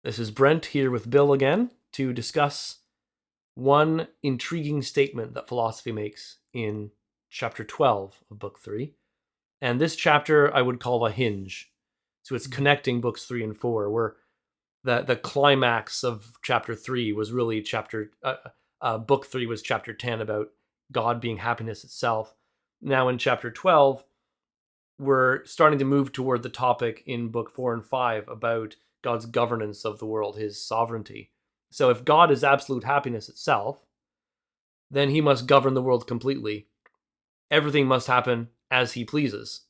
This is Brent here with Bill again to discuss one intriguing statement that philosophy makes in chapter 12 of book 3. And this chapter I would call a hinge. So it's connecting books 3 and 4, where the climax of chapter 3 was really book 3 was chapter 10 about God being happiness itself. Now in chapter 12, we're starting to move toward the topic in book 4 and 5 about God's governance of the world, his sovereignty. So if God is absolute happiness itself, then he must govern the world completely. Everything must happen as he pleases.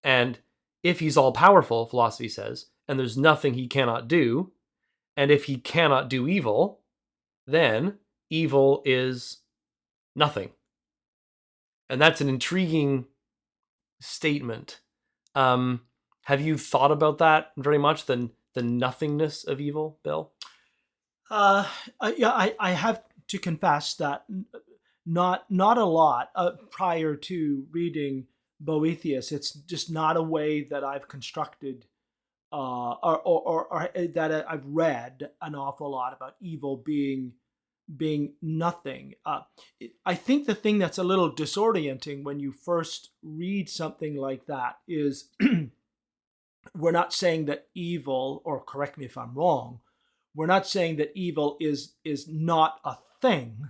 And if he's all-powerful, philosophy says, and there's nothing he cannot do, and if he cannot do evil, then evil is nothing. And that's an intriguing statement. Have you thought about that very much, the nothingness of evil, Bill? I have to confess that not a lot prior to reading Boethius. It's just not a way that I've constructed or that I've read an awful lot about evil being nothing. I think the thing that's a little disorienting when you first read something like that is we're not saying that evil, or correct me if I'm wrong, we're not saying that evil is not a thing,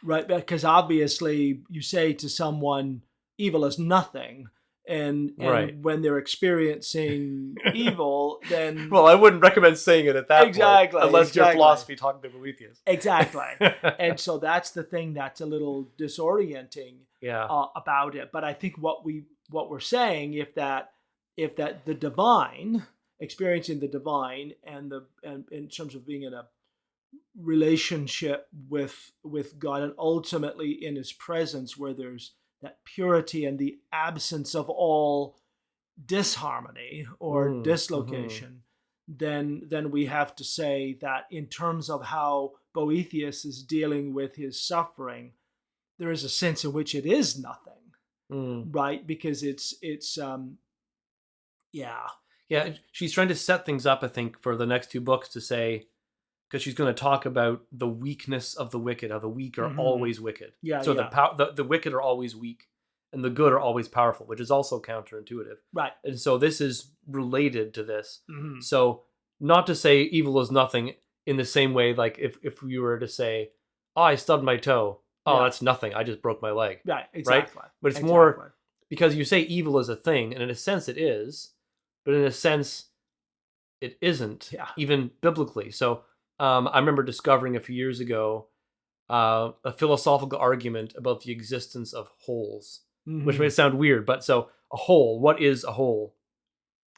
right? Because obviously you say to someone evil is nothing, and Right. when they're experiencing evil, then Well, I wouldn't recommend saying it at that Exactly, point, unless exactly. you're philosophy talking to Boethius. exactly. And so that's the thing that's a little disorienting Yeah. about it. But I think what we're saying, if that the divine, experiencing the divine, and in terms of being in a relationship with God, and ultimately in his presence, where there's that purity and the absence of all disharmony or dislocation, then we have to say that in terms of how Boethius is dealing with his suffering, there is a sense in which it is nothing, right? Because it's yeah. Yeah, she's trying to set things up, I think, for the next 2 books to say, because she's going to talk about the weakness of the wicked, how the weak are always wicked. Yeah, So yeah. the wicked are always weak, and the good are always powerful, which is also counterintuitive. Right. And so this is related to this. Mm-hmm. So not to say evil is nothing in the same way, like if we were to say, oh, I stubbed my toe. Oh, Yeah. that's nothing. I just broke my leg. Right, exactly. Right? But it's Exactly. more because you say evil is a thing, and in a sense it is, but in a sense it isn't, Yeah. even biblically. So I remember discovering a few years ago a philosophical argument about the existence of holes, which may sound weird, but so a hole, what is a hole?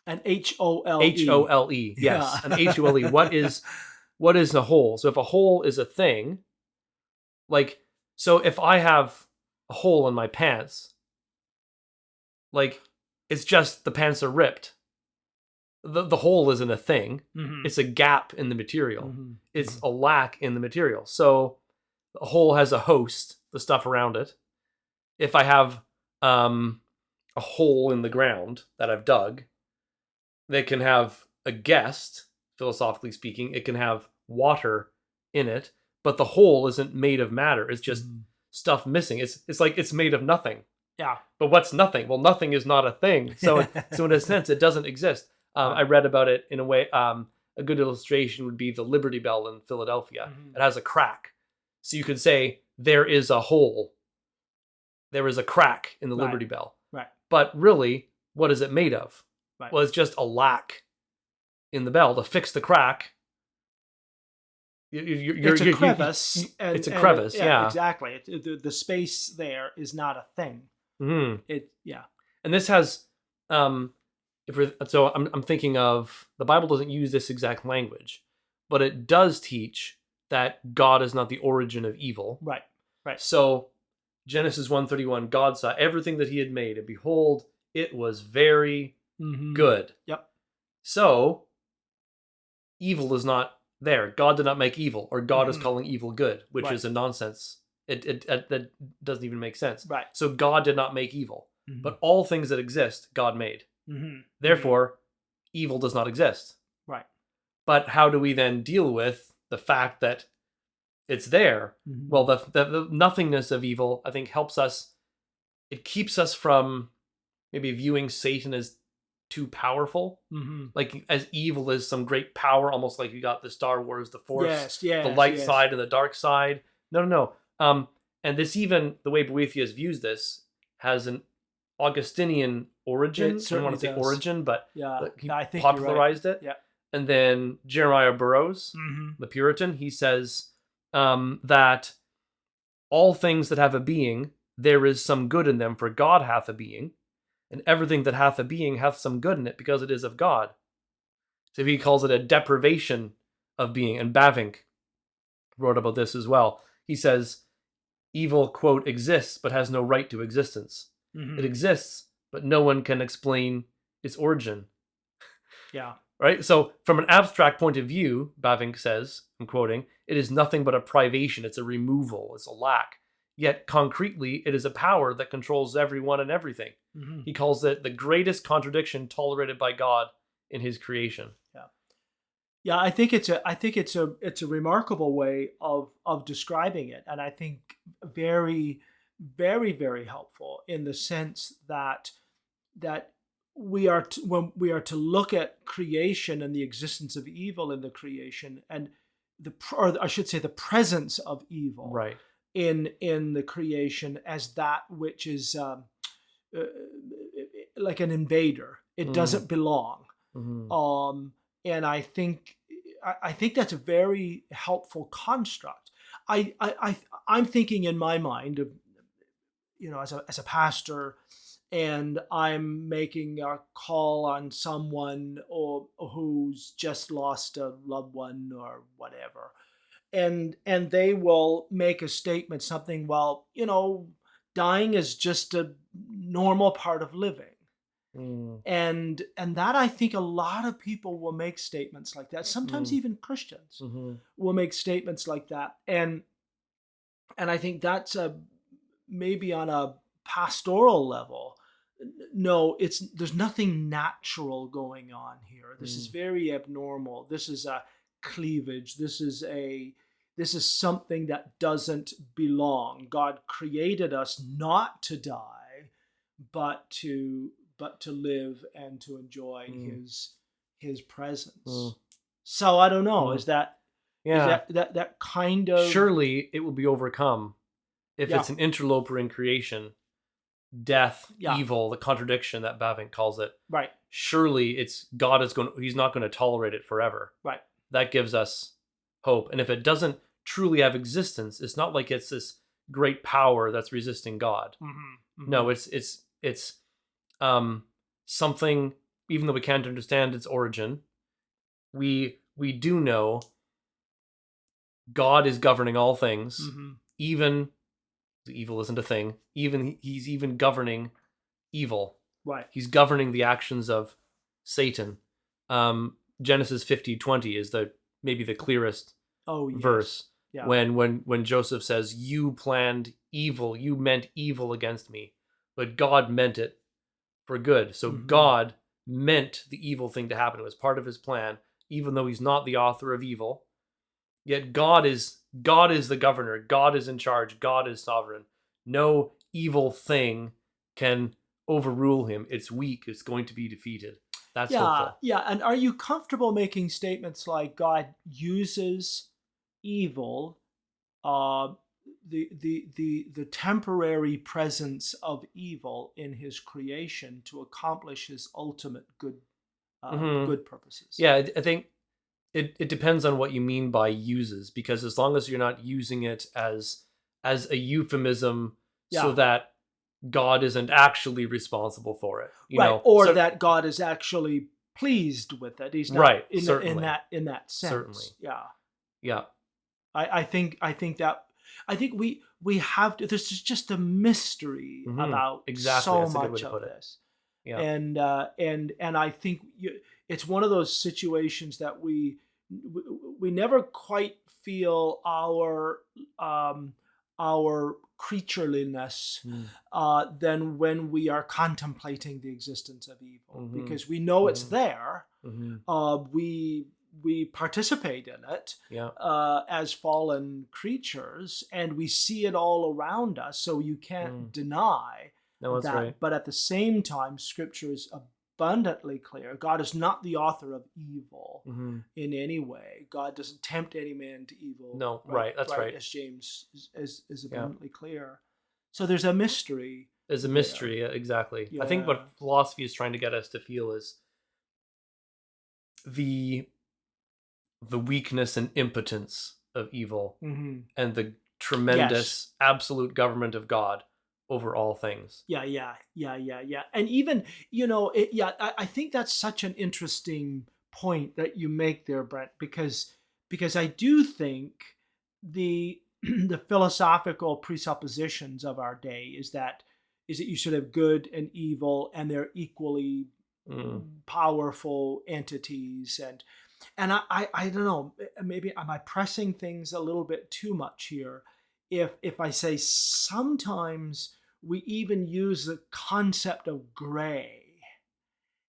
An HOLE. HOLE, yes, Yeah. an HOLE. What is a hole? So if a hole is a thing, like, so if I have a hole in my pants, like, it's just the pants are ripped. The hole isn't a thing. It's a gap in the material. It's a lack in the material. So a hole has a host, the stuff around it. If I have a hole in the ground that I've dug, they can have a guest, philosophically speaking. It can have water in it, but the hole isn't made of matter. It's just stuff missing. It's like it's made of nothing. Yeah. But what's nothing? Well, nothing is not a thing. So in a sense, it doesn't exist. I read about it in a way. A good illustration would be the Liberty Bell in Philadelphia. It has a crack. So you could say there is a hole. There is a crack in the Liberty Bell. Right. But really, what is it made of? Right. Well, it's just a lack in the bell. To fix the crack, it's a crevice. It's a crevice, yeah. Exactly. The space there is not a thing. Yeah. And this has... I'm thinking of, the Bible doesn't use this exact language, but it does teach that God is not the origin of evil. Right. So Genesis 1:31, God saw everything that he had made, and behold, it was very good. Yep. So evil is not there. God did not make evil, or God is calling evil good, which is a nonsense. That doesn't even make sense. Right. So God did not make evil, but all things that exist, God made. Therefore, evil does not exist. Right. But how do we then deal with the fact that it's there? Mhm. Well, the nothingness of evil, I think, helps us. It keeps us from maybe viewing Satan as too powerful, Mhm. like as evil as some great power, almost like you got the Star Wars, the Force, Yes, the yes, light yes. side and the dark side. No, no, no. And this, even the way Boethius views this, has an Augustinian It origin. I don't want certainly to say does. origin, but Yeah, he I think you're right. popularized it. Yeah. And then Jeremiah Burroughs, Mhm. the Puritan, he says that all things that have a being, there is some good in them, for God hath a being, and everything that hath a being hath some good in it, because it is of God. So he calls it a deprivation of being. And Bavinck wrote about this as well. He says, evil, quote, exists, but has no right to existence. It Mhm. exists, but no one can explain its origin. Yeah. Right? So, from an abstract point of view, Bavinck says, I'm quoting, it is nothing but a privation, it's a removal, it's a lack. Yet, concretely, it is a power that controls everyone and everything. Mhm. He calls it the greatest contradiction tolerated by God in his creation. Yeah. Yeah, I think it's a remarkable way of describing it, and I think very, very, very helpful in the sense that we are when we are to look at creation and the existence of evil in the creation, and or I should say the presence of evil Right. in the creation as that which is uh, like an invader. It Mm, doesn't belong. mhm, Um, and I think that's a very helpful construct. I'm thinking in my mind of, as a pastor, and I'm making a call on someone or who's just lost a loved one or whatever, and they will make a statement, something, well, dying is just a normal part of living. mm, And that, I think, a lot of people will make statements like that, sometimes mm, even Christians mhm, will make statements like that. And I think that's a maybe on a pastoral level. No, it's there's nothing natural going on here. This is mm, very abnormal. This is a cleavage. This is something that doesn't belong. God created us not to die, but to live and to enjoy mm, his mm, presence. So I don't know. mm. Is that is Yeah. that that that kind of Surely it will be overcome if yeah, it's an interloper in creation, death, yeah, evil, the contradiction that Bavinck calls it. right, Surely it's God is going. He's not going to tolerate it forever. right. That gives us hope. And if it doesn't truly have existence, it's not like it's this great power that's resisting God. Hmm. Hmm. No, it's um something. Even though we can't understand its origin, we do know God is governing all things. Hmm. Even the evil isn't a thing. Even he's even governing evil. Right. He's governing the actions of Satan. Genesis 50:20 is the maybe the clearest Oh yes. verse Yeah. when Joseph says, "You planned evil, you meant evil against me, but God meant it for good." So Hmm. God meant the evil thing to happen. It was part of his plan, even though he's not the author of evil. Yet God is the governor. God is in charge. God is sovereign. No evil thing can overrule him. It's weak. It's going to be defeated. That's Yeah. hopeful. Yeah. And are you comfortable making statements like God uses evil, uh, the temporary presence of evil in His creation to accomplish His ultimate Hmm. good purposes? Yeah, I think it depends on what you mean by uses, because as long as you're not using it as a euphemism so Yeah. that God isn't actually responsible for it, Right. Or So that God is actually pleased with it. He's not right, certainly, in that certainly, sense. Yeah. yeah, I think we have to. This is just a mystery about exactly. so That's a good way much to of put it. this, Yeah. and I think it's one of those situations that we never quite feel um, our creatureliness Mm. than when we are contemplating the existence of evil, Mhm. because we know it's Mhm. there. Mhm. We we participate in it Yeah. as fallen creatures, and we see it all around us. So you can't deny No, that's that. right. But at the same time, Scripture is abundantly clear. God is not the author of evil in any way. God doesn't tempt any man to evil. No, right. That's right. As James is abundantly clear. So there's a mystery. There's a mystery, exactly. I think what philosophy is trying to get us to feel is the weakness and impotence of evil and the tremendous absolute government of God over all things. Yeah. And even, I think that's such an interesting point that you make there, Brent, because I do think the the philosophical presuppositions of our day is that you should have good and evil, and they're equally powerful entities. And I don't know, maybe am I pressing things a little bit too much here if I say sometimes we even use the concept of gray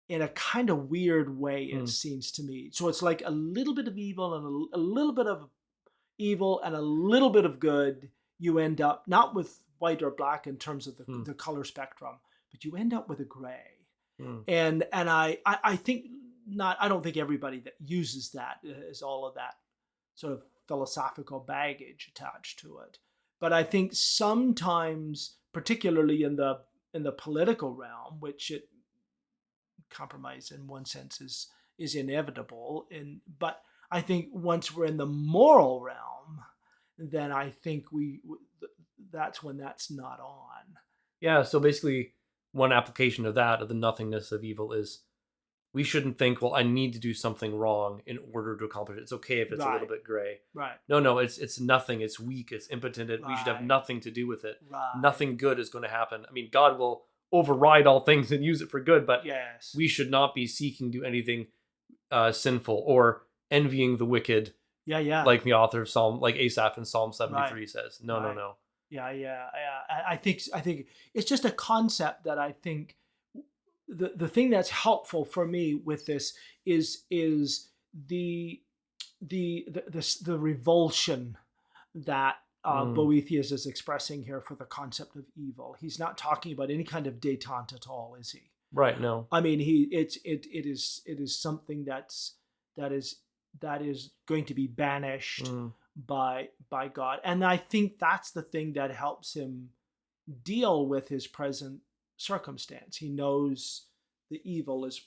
in a kind of weird way, it seems to me. So it's like a little bit of evil and a little bit of evil and a little bit of good. You end up not with white or black in terms of the color spectrum, but you end up with a gray. And I think not. I don't think everybody that uses that is all of that sort of philosophical baggage attached to it. But I think sometimes, particularly in the political realm, which it compromise in one sense is inevitable. But I think once we're in the moral realm, then I think that's when that's not on. Yeah. So basically, one application of that, of the nothingness of evil, is we shouldn't think, well, I need to do something wrong in order to accomplish it. It's okay if it's a little bit gray. Right. No, it's nothing. It's weak. It's impotent. We should have nothing to do with it. Right. Nothing good is going to happen. I mean, God will override all things and use it for good, but we should not be seeking to do anything sinful or envying the wicked. Yeah. Like the author of Psalm, like Asaph in Psalm 73 says. No. Yeah. I think it's just a concept that I think the thing that's helpful for me with this is the revulsion that Boethius is expressing here for the concept of evil. He's not talking about any kind of détente at all, is he? Right. No. I mean, it is something that is going to be banished by God, and I think that's the thing that helps him deal with his present circumstance. He knows the evil is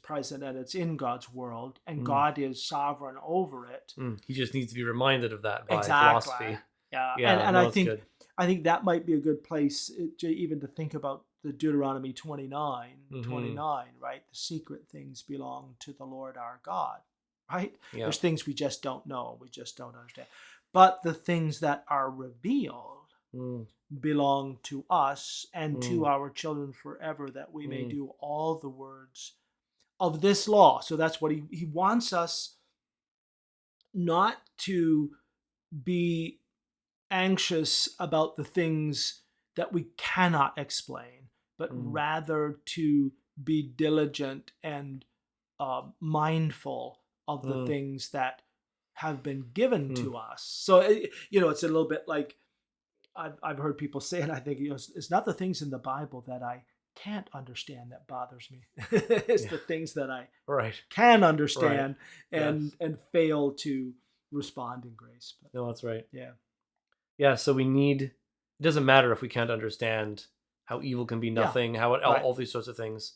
present and it's in God's world, and God is sovereign over it. He just needs to be reminded of that by philosophy. Yeah. And I think that might be a good place even to think about the Deuteronomy 29, right? The secret things belong to the Lord our God, right? Yeah. There's things we just don't know, we just don't understand. But the things that are revealed belong to us and to our children forever, that we may do all the words of this law. So that's what he wants us not to be anxious about the things that we cannot explain, but rather to be diligent and mindful of the things that have been given to us. So, it's a little bit like I've heard people say, and I think it's not the things in the Bible that I can't understand that bothers me. It's the things that I can understand and fail to respond in grace. But, no, that's right. Yeah. So it doesn't matter if we can't understand how evil can be nothing, how all these sorts of things.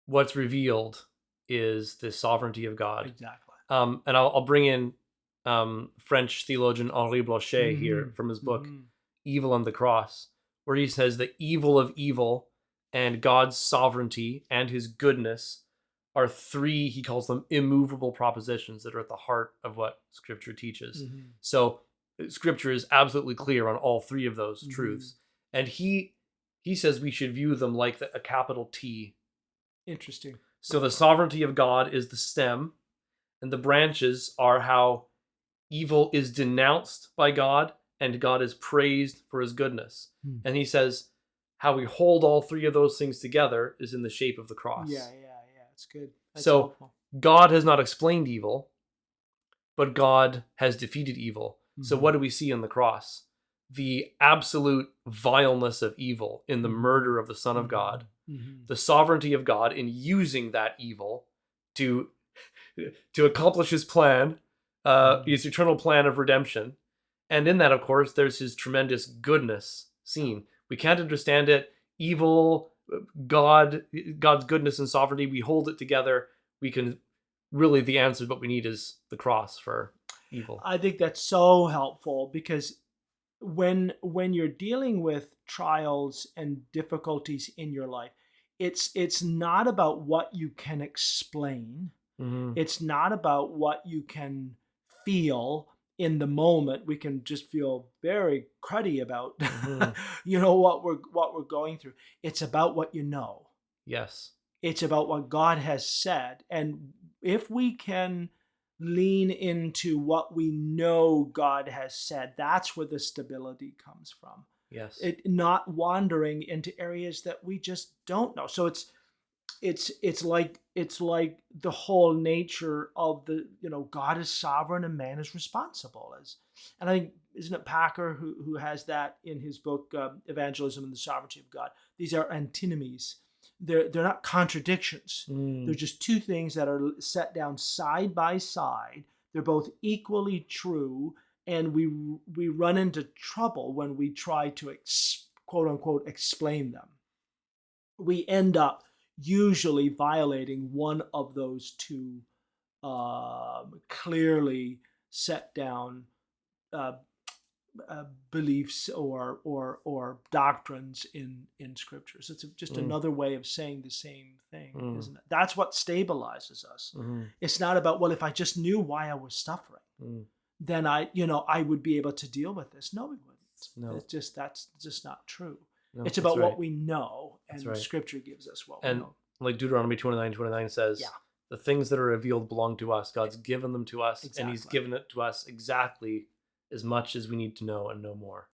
What's revealed is the sovereignty of God. Exactly. And I'll bring in French theologian Henri Blocher here from his book, Evil and the Cross, where he says the evil of evil and God's sovereignty and his goodness are three, he calls them immovable propositions that are at the heart of what Scripture teaches. So Scripture is absolutely clear on all three of those truths. And he says we should view them like a capital T. Interesting. So the sovereignty of God is the stem, and the branches are how evil is denounced by God and God is praised for his goodness. And he says how we hold all three of those things together is in the shape of the cross. Yeah. It's good. That's so helpful. God has not explained evil, but God has defeated evil. So what do we see on the cross? The absolute vileness of evil in the murder of the Son of God, the sovereignty of God in using that evil to accomplish his plan, his eternal plan of redemption. And in that, of course, there's his tremendous goodness seen. We can't understand it. Evil, God's goodness and sovereignty, we hold it together. We can really, the answer, what we need is the cross for evil. I think that's so helpful, because when you're dealing with trials and difficulties in your life, it's not about what you can explain. It's not about what you can feel in the moment. We can just feel very cruddy about what we're going through. It's about what you know. Yes. It's about what God has said. And if we can lean into what we know God has said, that's where the stability comes from. Yes. It not wandering into areas that we just don't know. So it's like the whole nature of the, God is sovereign and man is responsible. And I think, isn't it Packer who has that in his book, Evangelism and the Sovereignty of God? These are antinomies. They're not contradictions. They're just two things that are set down side by side. They're both equally true, and we run into trouble when we try to quote unquote explain them. We end up usually violating one of those two clearly set down beliefs or doctrines in scriptures. It's just another way of saying the same thing, isn't it? That's what stabilizes us. It's not about, well, if I just knew why I was suffering, then I would be able to deal with this. No, we wouldn't. No. That's just not true. No, it's about what we know, and Scripture gives us what we know. Like Deuteronomy 29:29 says, the things that are revealed belong to us. God's given them to us, and he's given it to us exactly as much as we need to know and no more.